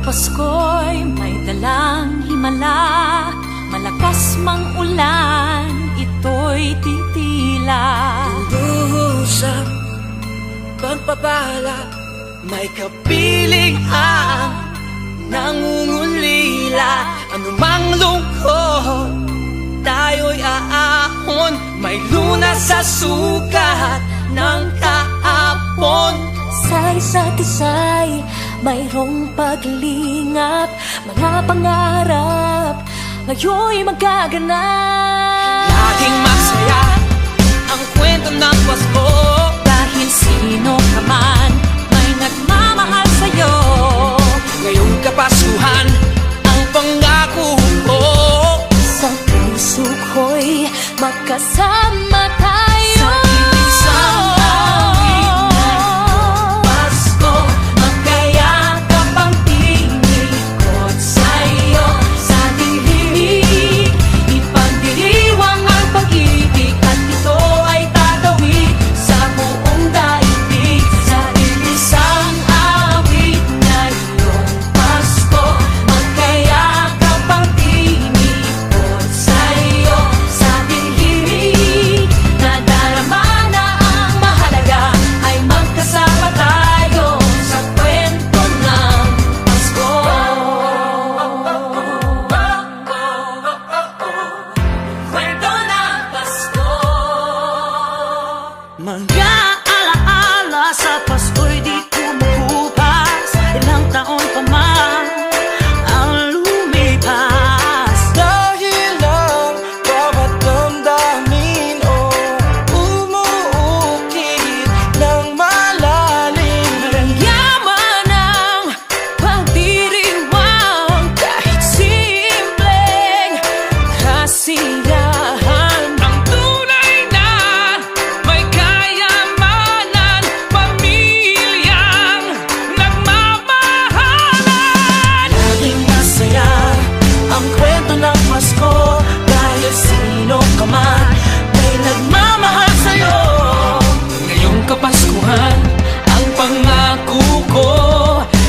Pasko'y may dalang himala, malakas mang ulan, ito'y titila. Duhusang pagpapala, may kapiling ang nangungulila. Anumang lungkot, tayo'y aahon, may lunas sa sukat ng kahapon. Sa isa't isa'y mayroong paglingap, mga pangarap ngayon'y magaganap. Laging masaya ang kwento ng Pasko, Dahil sino ka man may nagmamahal sa'yo. ngayong Kapaskuhan ang pangako ko. Sa puso ko'y magkasama tayo. Sa isang awit na Pasko, magkayakap ang tinikot sa'yo. Sa dilig, ipagdiriwang ang pag-ibig, at ito ay tatawid sa buong daigdig. Sa isang awit na iyong Pasko, magkayakap ang tinikot sa'yo. Sa dilig, nadarama na ang mahalaga, ay magkasama tayo sa kwento ng Pasko. Kwento ng Pasko. Mga alaala sa Pasko'y di kumukupas, ilang taon pa man ang lumipas. Dahil ang bawat damdamin o umuukit ng malalim. Yaman ang pagdiriwang, kahit simpleng kasiyahan. Ang tunay na may kayamanan, pamilyang nagmamahalan. Laging masaya ang kwento ng Pasko, dahil sino ka man may nagmamahal sa'yo. Ngayong Kapaskuhan ang pangako ko,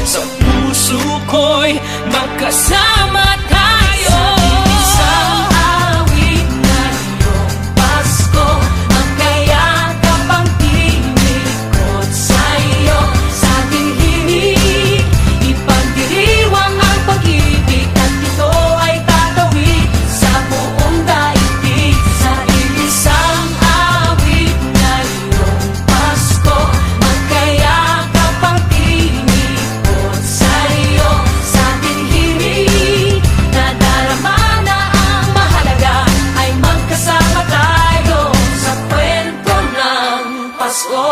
sa puso ko'y magkasama tayo. Isang awit na iyong Pasko, magkayakap ang tinikot sa'yo. Sa dilig, ipagdiriwang ang pag-ibig, at ito ay tatawid sa buong daigdig. Sa isang awit na iyong Pasko, magkayakap ang tinikot sa'yo. Sa dilig, nadarama na ang mahalaga, ay magkasama tayo sa kwento ng Pasko.